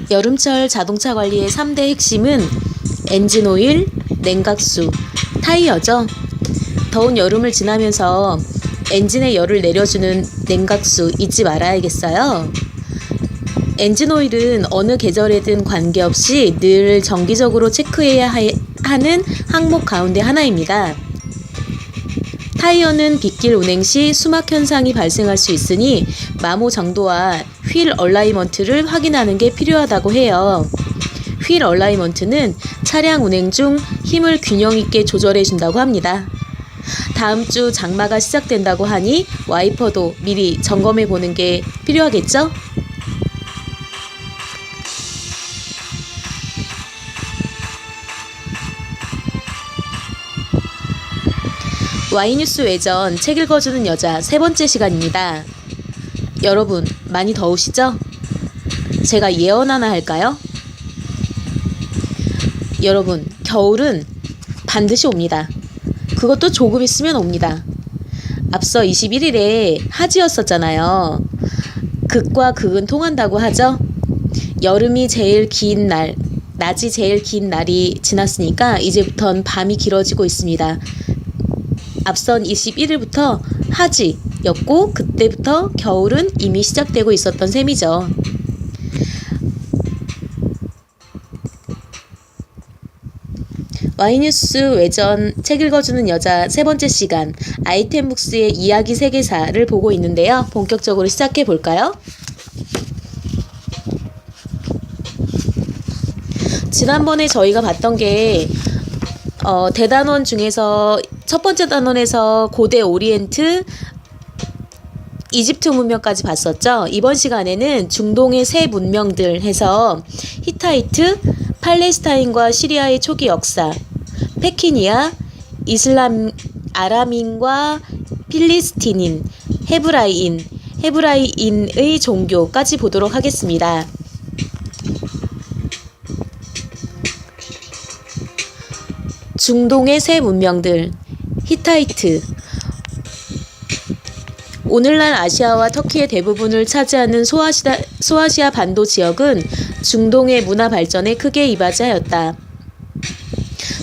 여름철 자동차 관리의 3대 핵심은 엔진 오일, 냉각수, 타이어죠. 더운 여름을 지나면서 엔진의 열을 내려주는 냉각수 잊지 말아야겠어요. 엔진 오일은 어느 계절에든 관계없이 늘 정기적으로 체크해야 하는 항목 가운데 하나입니다. 타이어는 빗길 운행 시 수막 현상이 발생할 수 있으니 마모 정도와 휠 얼라이먼트를 확인하는 게 필요하다고 해요. 휠 얼라이먼트는 차량 운행 중 힘을 균형 있게 조절해 준다고 합니다. 다음 주 장마가 시작된다고 하니 와이퍼도 미리 점검해 보는 게 필요하겠죠? 와이뉴스 외전 책 읽어주는 여자 3번째 시간입니다. 여러분 많이 더우시죠? 제가 예언 하나 할까요? 여러분 겨울은 반드시 옵니다. 그것도 조금 있으면 옵니다. 앞서 21일에 하지였었잖아요. 극과 극은 통한다고 하죠. 여름이 제일 긴 날, 낮이 제일 긴 날이 지났으니까 이제부턴 밤이 길어지고 있습니다. 앞선 21일부터 하지였고 그때부터 겨울은 이미 시작되고 있었던 셈이죠. 와이뉴스 외전 책 읽어주는 여자 3번째 시간 아이템북스의 이야기 세계사를 보고 있는데요. 본격적으로 시작해 볼까요? 지난번에 저희가 봤던 게 대단원 중에서 첫 번째 단원에서 고대 오리엔트, 이집트 문명까지 봤었죠. 이번 시간에는 중동의 새 문명들 해서 히타이트, 팔레스타인과 시리아의 초기 역사, 페키니아, 이슬람, 아람인과 필리스틴인, 헤브라이인의 종교까지 보도록 하겠습니다. 중동의 새 문명들, 히타이트. 오늘날 아시아와 터키의 대부분을 차지하는 소아시아 반도 지역은 중동의 문화 발전에 크게 이바지하였다.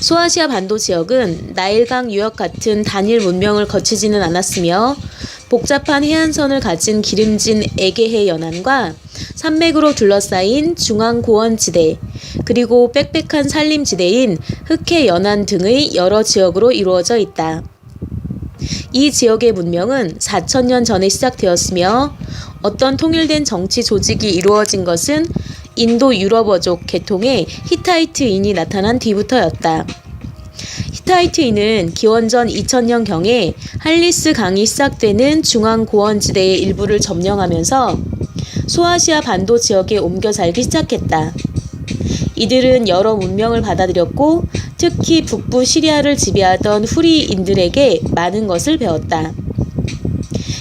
소아시아 반도 지역은 나일강 유역 같은 단일 문명을 거치지는 않았으며 복잡한 해안선을 가진 기름진 에게해 연안과 산맥으로 둘러싸인 중앙고원지대, 그리고 빽빽한 산림지대인 흑해 연안 등의 여러 지역으로 이루어져 있다. 이 지역의 문명은 4,000년 전에 시작되었으며 어떤 통일된 정치 조직이 이루어진 것은 인도 유럽어족 계통의 히타이트인이 나타난 뒤부터였다. 히타이트인은 기원전 2000년경에 할리스 강이 시작되는 중앙고원지대의 일부를 점령하면서 소아시아 반도 지역에 옮겨 살기 시작했다. 이들은 여러 문명을 받아들였고 특히 북부 시리아를 지배하던 후리인들에게 많은 것을 배웠다.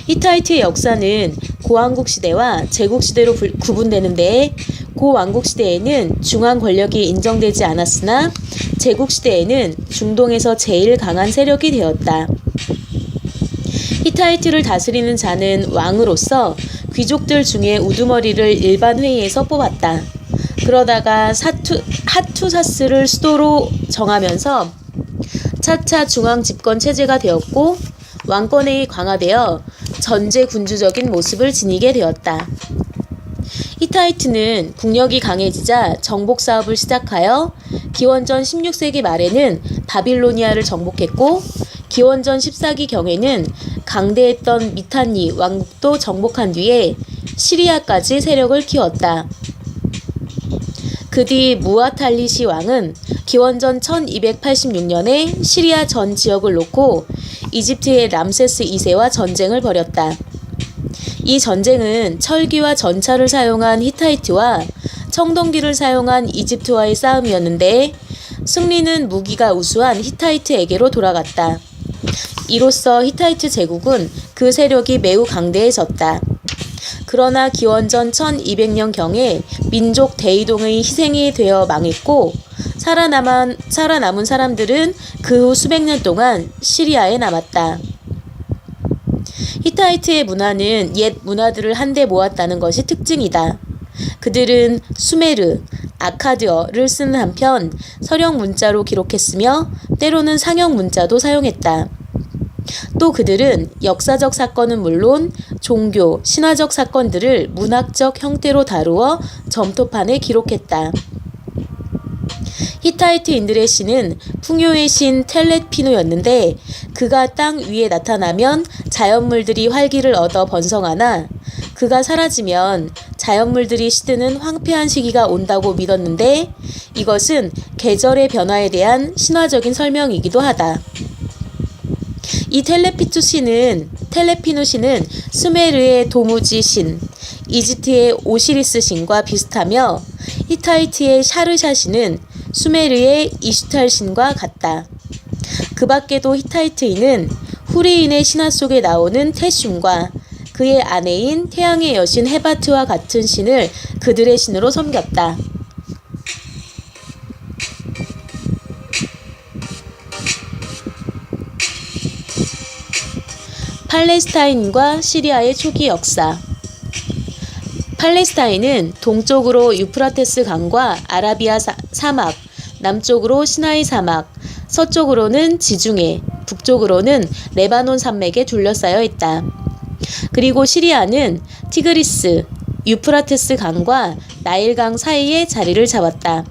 히타이트의 역사는 고왕국 시대와 제국 시대로 구분되는데 고왕국 시대에는 중앙 권력이 인정되지 않았으나 제국 시대에는 중동에서 제일 강한 세력이 되었다. 히타이트를 다스리는 자는 왕으로서 귀족들 중에 우두머리를 일반 회의에서 뽑았다. 그러다가 하투사스를 수도로 정하면서 차차 중앙 집권 체제가 되었고 왕권이 강화되어 전제 군주적인 모습을 지니게 되었다. 히타이트는 국력이 강해지자 정복 사업을 시작하여 기원전 16세기 말에는 바빌로니아를 정복했고 기원전 14기경에는 강대했던 미탄니 왕국도 정복한 뒤에 시리아까지 세력을 키웠다. 그 뒤 무아탈리시 왕은 기원전 1286년에 시리아 전 지역을 놓고 이집트의 람세스 2세와 전쟁을 벌였다. 이 전쟁은 철기와 전차를 사용한 히타이트와 청동기를 사용한 이집트와의 싸움이었는데 승리는 무기가 우수한 히타이트에게로 돌아갔다. 이로써 히타이트 제국은 그 세력이 매우 강대해졌다. 그러나 기원전 1200년경에 민족 대이동의 희생이 되어 망했고 살아남은 사람들은 그 후 수백 년 동안 시리아에 남았다. 히타이트의 문화는 옛 문화들을 한데 모았다는 것이 특징이다. 그들은 수메르, 아카드어를 쓰는 한편 서령 문자로 기록했으며 때로는 상형 문자도 사용했다. 또 그들은 역사적 사건은 물론 종교, 신화적 사건들을 문학적 형태로 다루어 점토판에 기록했다. 히타이트인들의 신은 풍요의 신 텔레피누였는데 그가 땅 위에 나타나면 자연물들이 활기를 얻어 번성하나 그가 사라지면 자연물들이 시드는 황폐한 시기가 온다고 믿었는데 이것은 계절의 변화에 대한 신화적인 설명이기도 하다. 이 텔레피누 신은 수메르의 도무지 신, 이집트의 오시리스 신과 비슷하며 히타이트의 샤르샤 신은 수메르의 이슈탈 신과 같다. 그 밖에도 히타이트인은 후리인의 신화 속에 나오는 테슌과 그의 아내인 태양의 여신 헤바트와 같은 신을 그들의 신으로 섬겼다. 팔레스타인과 시리아의 초기 역사. 팔레스타인은 동쪽으로 유프라테스 강과 아라비아 사막, 남쪽으로 시나이 사막, 서쪽으로는 지중해, 북쪽으로는 레바논 산맥에 둘러싸여 있다. 그리고 시리아는 티그리스, 유프라테스 강과 나일강 사이에 자리를 잡았다.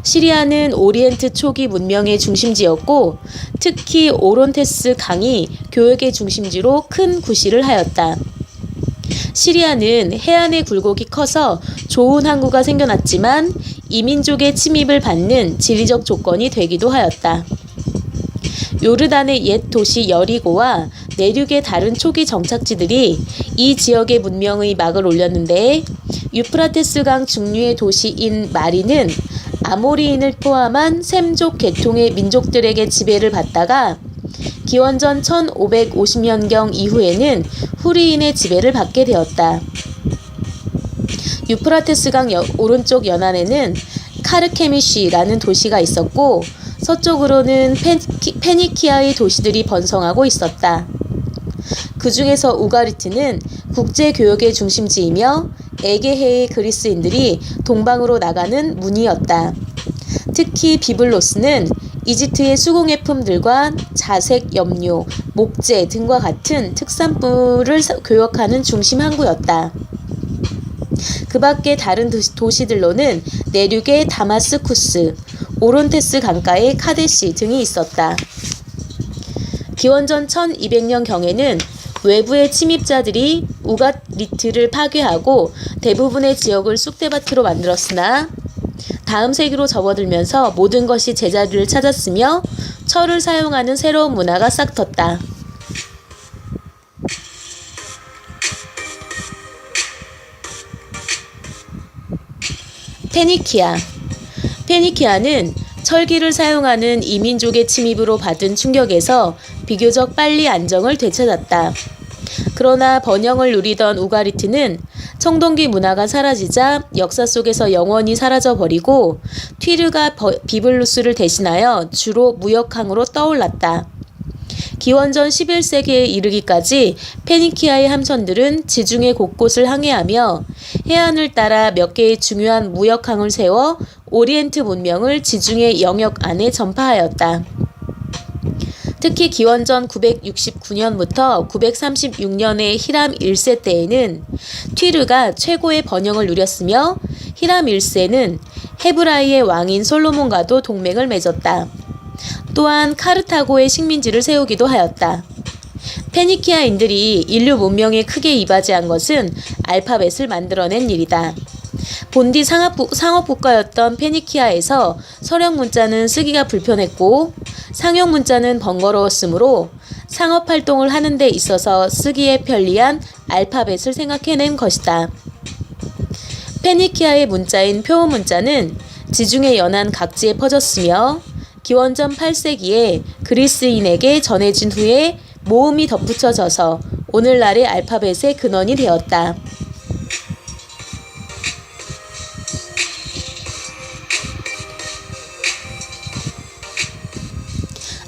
시리아는 오리엔트 초기 문명의 중심지였고 특히 오론테스 강이 교역의 중심지로 큰 구실을 하였다. 시리아는 해안의 굴곡이 커서 좋은 항구가 생겨났지만 이민족의 침입을 받는 지리적 조건이 되기도 하였다. 요르단의 옛 도시 여리고와 내륙의 다른 초기 정착지들이 이 지역의 문명의 막을 올렸는데 유프라테스강 중류의 도시인 마리는 아모리인을 포함한 셈족 계통의 민족들에게 지배를 받다가 기원전 1550년경 이후에는 후리인의 지배를 받게 되었다. 유프라테스강 오른쪽 연안에는 카르케미쉬라는 도시가 있었고 서쪽으로는 페니키아의 도시들이 번성하고 있었다. 그 중에서 우가리트는 국제교역의 중심지이며 에게해의 그리스인들이 동방으로 나가는 문이었다. 특히 비블로스는 이집트의 수공예품들과 자색 염료, 목재 등과 같은 특산물을 교역하는 중심 항구였다. 그 밖에 다른 도시들로는 내륙의 다마스쿠스, 오론테스 강가의 카데시 등이 있었다. 기원전 1200년경에는 외부의 침입자들이 우가리트를 파괴하고 대부분의 지역을 쑥대밭으로 만들었으나 다음 세기로 접어들면서 모든 것이 제자리를 찾았으며 철을 사용하는 새로운 문화가 싹 텄다. 페니키아는 철기를 사용하는 이민족의 침입으로 받은 충격에서 비교적 빨리 안정을 되찾았다. 그러나 번영을 누리던 우가리트는 청동기 문화가 사라지자 역사 속에서 영원히 사라져버리고 튀르가 비블루스를 대신하여 주로 무역항으로 떠올랐다. 기원전 11세기에 이르기까지 페니키아의 함선들은 지중해 곳곳을 항해하며 해안을 따라 몇 개의 중요한 무역항을 세워 오리엔트 문명을 지중해 영역 안에 전파하였다. 특히 기원전 969년부터 936년의 히람 1세 때에는 튀르가 최고의 번영을 누렸으며 히람 1세는 헤브라이의 왕인 솔로몬과도 동맹을 맺었다. 또한 카르타고의 식민지를 세우기도 하였다. 페니키아인들이 인류 문명에 크게 이바지한 것은 알파벳을 만들어낸 일이다. 본디 상업국가였던 페니키아에서 서령 문자는 쓰기가 불편했고 상용 문자는 번거로웠으므로 상업활동을 하는 데 있어서 쓰기에 편리한 알파벳을 생각해낸 것이다. 페니키아의 문자인 표어 문자는 지중해 연안 각지에 퍼졌으며 기원전 8세기에 그리스인에게 전해진 후에 모음이 덧붙여져서 오늘날의 알파벳의 근원이 되었다.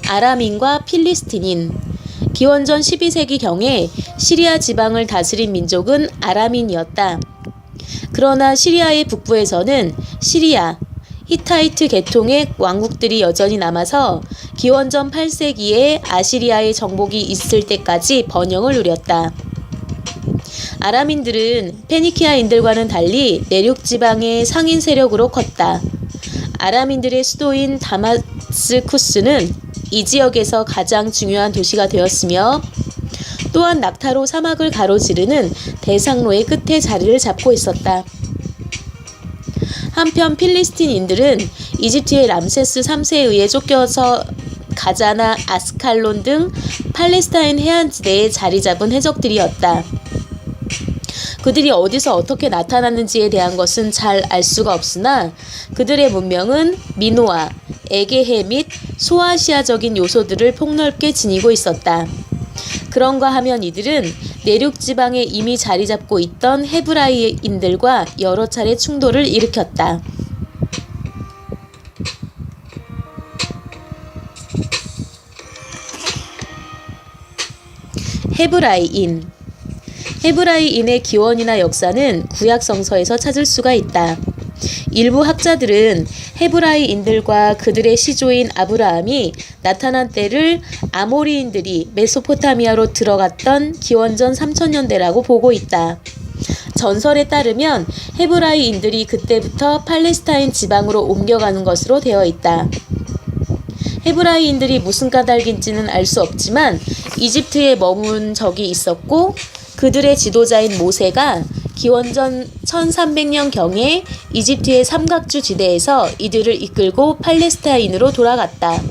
아람인과 필리스틴인. 기원전 12세기경에 시리아 지방을 다스린 민족은 아람인이었다. 그러나 시리아의 북부에서는 시리아, 히타이트 계통의 왕국들이 여전히 남아서 기원전 8세기에 아시리아의 정복이 있을 때까지 번영을 누렸다. 아람인들은 페니키아인들과는 달리 내륙 지방의 상인 세력으로 컸다. 아람인들의 수도인 다마스쿠스는 이 지역에서 가장 중요한 도시가 되었으며 또한 낙타로 사막을 가로지르는 대상로의 끝에 자리를 잡고 있었다. 한편 필리스틴인들은 이집트의 람세스 3세에 의해 쫓겨서 가자나 아스칼론 등 팔레스타인 해안지대에 자리 잡은 해적들이었다. 그들이 어디서 어떻게 나타났는지에 대한 것은 잘 알 수가 없으나 그들의 문명은 미노아, 에게해 및 소아시아적인 요소들을 폭넓게 지니고 있었다. 그런가 하면 이들은 내륙 지방에 이미 자리 잡고 있던 헤브라이인들과 여러 차례 충돌을 일으켰다. 헤브라이인의 기원이나 역사는 구약 성서에서 찾을 수가 있다. 일부 학자들은 헤브라이인들과 그들의 시조인 아브라함이 나타난 때를 아모리인들이 메소포타미아로 들어갔던 기원전 3000년대라고 보고 있다. 전설에 따르면 헤브라이인들이 그때부터 팔레스타인 지방으로 옮겨가는 것으로 되어 있다. 헤브라이인들이 무슨 까닭인지는 알 수 없지만 이집트에 머문 적이 있었고 그들의 지도자인 모세가 기원전 1300년경에 이집트의 삼각주 지대에서 이들을 이끌고 팔레스타인으로 돌아갔다.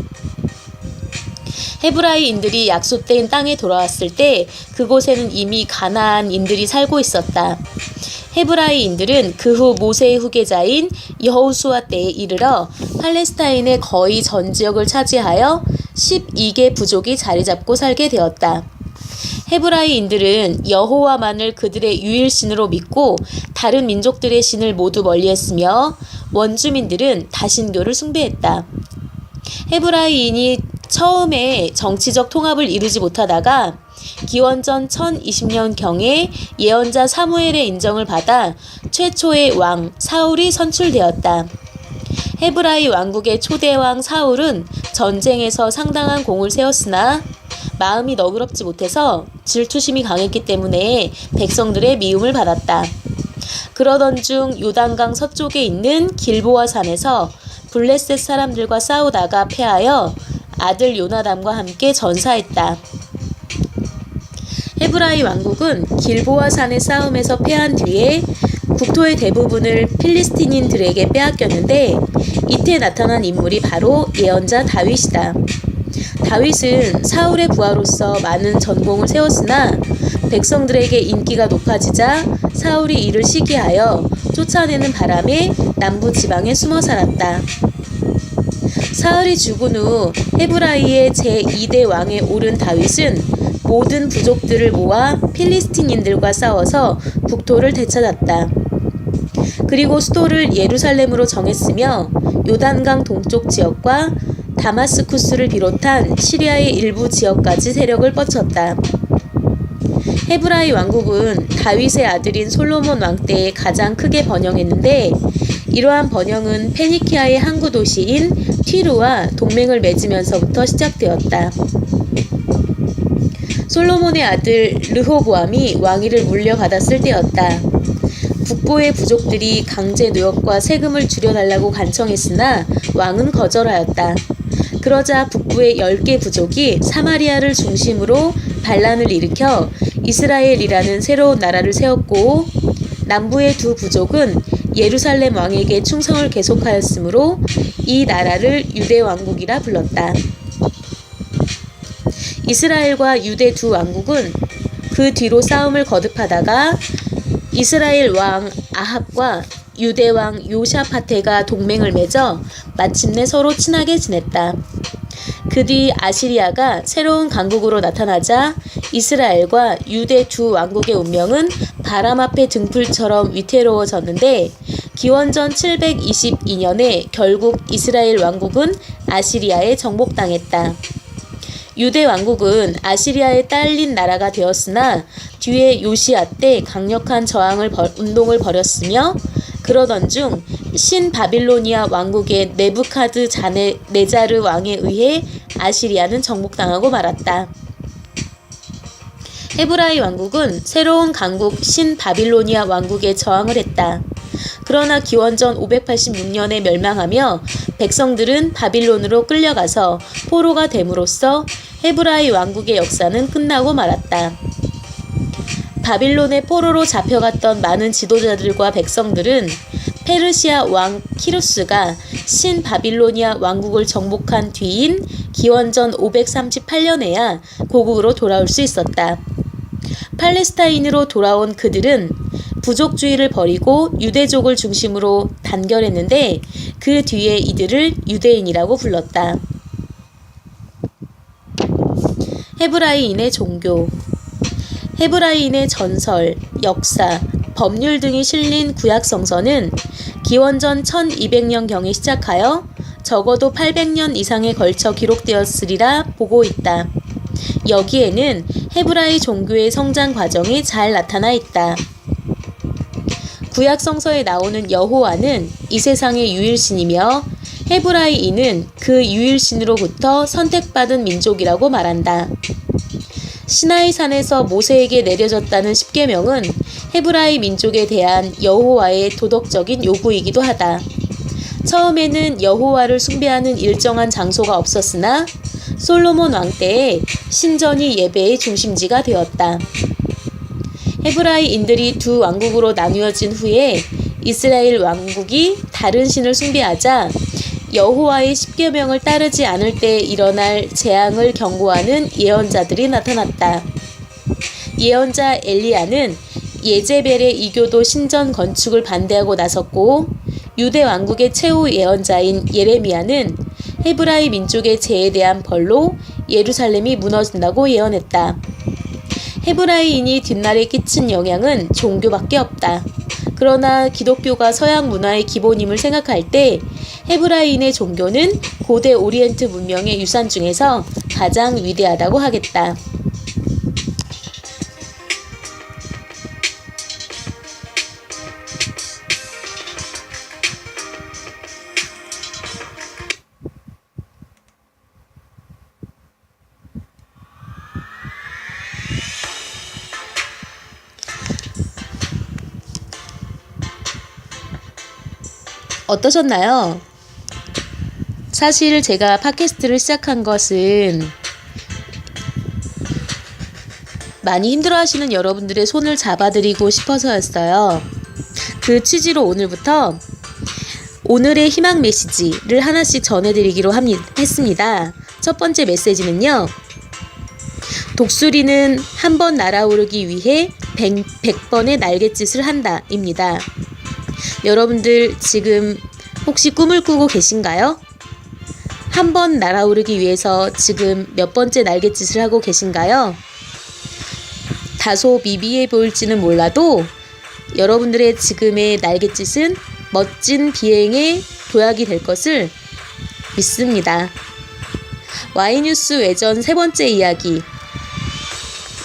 헤브라이인들이 약속된 땅에 돌아왔을 때 그곳에는 이미 가나안인들이 살고 있었다. 헤브라이인들은 그 후 모세의 후계자인 여호수아 때에 이르러 팔레스타인의 거의 전 지역을 차지하여 12개 부족이 자리 잡고 살게 되었다. 헤브라이인들은 여호와만을 그들의 유일신으로 믿고 다른 민족들의 신을 모두 멀리했으며 원주민들은 다신교를 숭배했다. 헤브라이인이 처음에 정치적 통합을 이루지 못하다가 기원전 1020년경에 예언자 사무엘의 인정을 받아 최초의 왕 사울이 선출되었다. 헤브라이 왕국의 초대왕 사울은 전쟁에서 상당한 공을 세웠으나 마음이 너그럽지 못해서 질투심이 강했기 때문에 백성들의 미움을 받았다. 그러던 중 요단강 서쪽에 있는 길보아 산에서 블레셋 사람들과 싸우다가 패하여 아들 요나담과 함께 전사했다. 헤브라이 왕국은 길보아 산의 싸움에서 패한 뒤에 국토의 대부분을 필리스틴인들에게 빼앗겼는데 이때 나타난 인물이 바로 예언자 다윗이다. 다윗은 사울의 부하로서 많은 전공을 세웠으나 백성들에게 인기가 높아지자 사울이 이를 시기하여 쫓아내는 바람에 남부 지방에 숨어 살았다. 사울이 죽은 후 헤브라이의 제2대 왕에 오른 다윗은 모든 부족들을 모아 필리스틴인들과 싸워서 국토를 되찾았다. 그리고 수도를 예루살렘으로 정했으며 요단강 동쪽 지역과 다마스쿠스를 비롯한 시리아의 일부 지역까지 세력을 뻗쳤다. 헤브라이 왕국은 다윗의 아들인 솔로몬 왕 때에 가장 크게 번영했는데 이러한 번영은 페니키아의 항구 도시인 티루와 동맹을 맺으면서부터 시작되었다. 솔로몬의 아들 르호보암이 왕위를 물려받았을 때였다. 북부의 부족들이 강제 노역과 세금을 줄여달라고 간청했으나 왕은 거절하였다. 그러자 북부의 10개 부족이 사마리아를 중심으로 반란을 일으켜 이스라엘이라는 새로운 나라를 세웠고 남부의 두 부족은 예루살렘 왕에게 충성을 계속하였으므로 이 나라를 유대 왕국이라 불렀다. 이스라엘과 유대 두 왕국은 그 뒤로 싸움을 거듭하다가 이스라엘 왕 아합과 유대 왕 요샤파테가 동맹을 맺어 마침내 서로 친하게 지냈다. 그 뒤 아시리아가 새로운 강국으로 나타나자 이스라엘과 유대 두 왕국의 운명은 바람 앞의 등불처럼 위태로워졌는데 기원전 722년에 결국 이스라엘 왕국은 아시리아에 정복당했다. 유대 왕국은 아시리아에 딸린 나라가 되었으나 뒤에 요시야 때 강력한 운동을 벌였으며 그러던 중 신바빌로니아 왕국의 네부카드네자르 왕에 의해 아시리아는 정복당하고 말았다. 헤브라이 왕국은 새로운 강국 신바빌로니아 왕국에 저항을 했다. 그러나 기원전 586년에 멸망하며 백성들은 바빌론으로 끌려가서 포로가 됨으로써 헤브라이 왕국의 역사는 끝나고 말았다. 바빌론의 포로로 잡혀갔던 많은 지도자들과 백성들은 페르시아 왕 키루스가 신바빌로니아 왕국을 정복한 뒤인 기원전 538년에야 고국으로 돌아올 수 있었다. 팔레스타인으로 돌아온 그들은 부족주의를 버리고 유대족을 중심으로 단결했는데 그 뒤에 이들을 유대인이라고 불렀다. 헤브라이인의 종교. 헤브라이인의 전설, 역사, 법률 등이 실린 구약성서는 기원전 1200년경에 시작하여 적어도 800년 이상에 걸쳐 기록되었으리라 보고 있다. 여기에는 헤브라이 종교의 성장 과정이 잘 나타나 있다. 구약성서에 나오는 여호와는 이 세상의 유일신이며 헤브라이인은 그 유일신으로부터 선택받은 민족이라고 말한다. 시나이산에서 모세에게 내려졌다는 십계명은 헤브라이 민족에 대한 여호와의 도덕적인 요구이기도 하다. 처음에는 여호와를 숭배하는 일정한 장소가 없었으나 솔로몬 왕 때에 신전이 예배의 중심지가 되었다. 헤브라이인들이 두 왕국으로 나누어진 후에 이스라엘 왕국이 다른 신을 숭배하자 여호와의 십계명을 따르지 않을 때 일어날 재앙을 경고하는 예언자들이 나타났다. 예언자 엘리야는 예제벨의 이교도 신전 건축을 반대하고 나섰고 유대 왕국의 최후 예언자인 예레미야는 헤브라이 민족의 죄에 대한 벌로 예루살렘이 무너진다고 예언했다. 헤브라이인이 뒷날에 끼친 영향은 종교밖에 없다. 그러나 기독교가 서양 문화의 기본임을 생각할 때 헤브라이인의 종교는 고대 오리엔트 문명의 유산 중에서 가장 위대하다고 하겠다. 어떠셨나요? 사실 제가 팟캐스트를 시작한 것은 많이 힘들어하시는 여러분들의 손을 잡아드리고 싶어서였어요. 그 취지로 오늘부터 오늘의 희망 메시지를 하나씩 전해드리기로 했습니다. 첫 번째 메시지는요. 독수리는 한 번 날아오르기 위해 100번의 날갯짓을 한다 입니다. 여러분들 지금 혹시 꿈을 꾸고 계신가요? 한 번 날아오르기 위해서 지금 몇 번째 날갯짓을 하고 계신가요? 다소 미비해 보일지는 몰라도 여러분들의 지금의 날갯짓은 멋진 비행의 도약이 될 것을 믿습니다. Y뉴스 외전 세 번째 이야기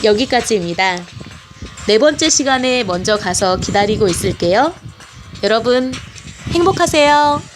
여기까지입니다. 네 번째 시간에 먼저 가서 기다리고 있을게요. 여러분 행복하세요.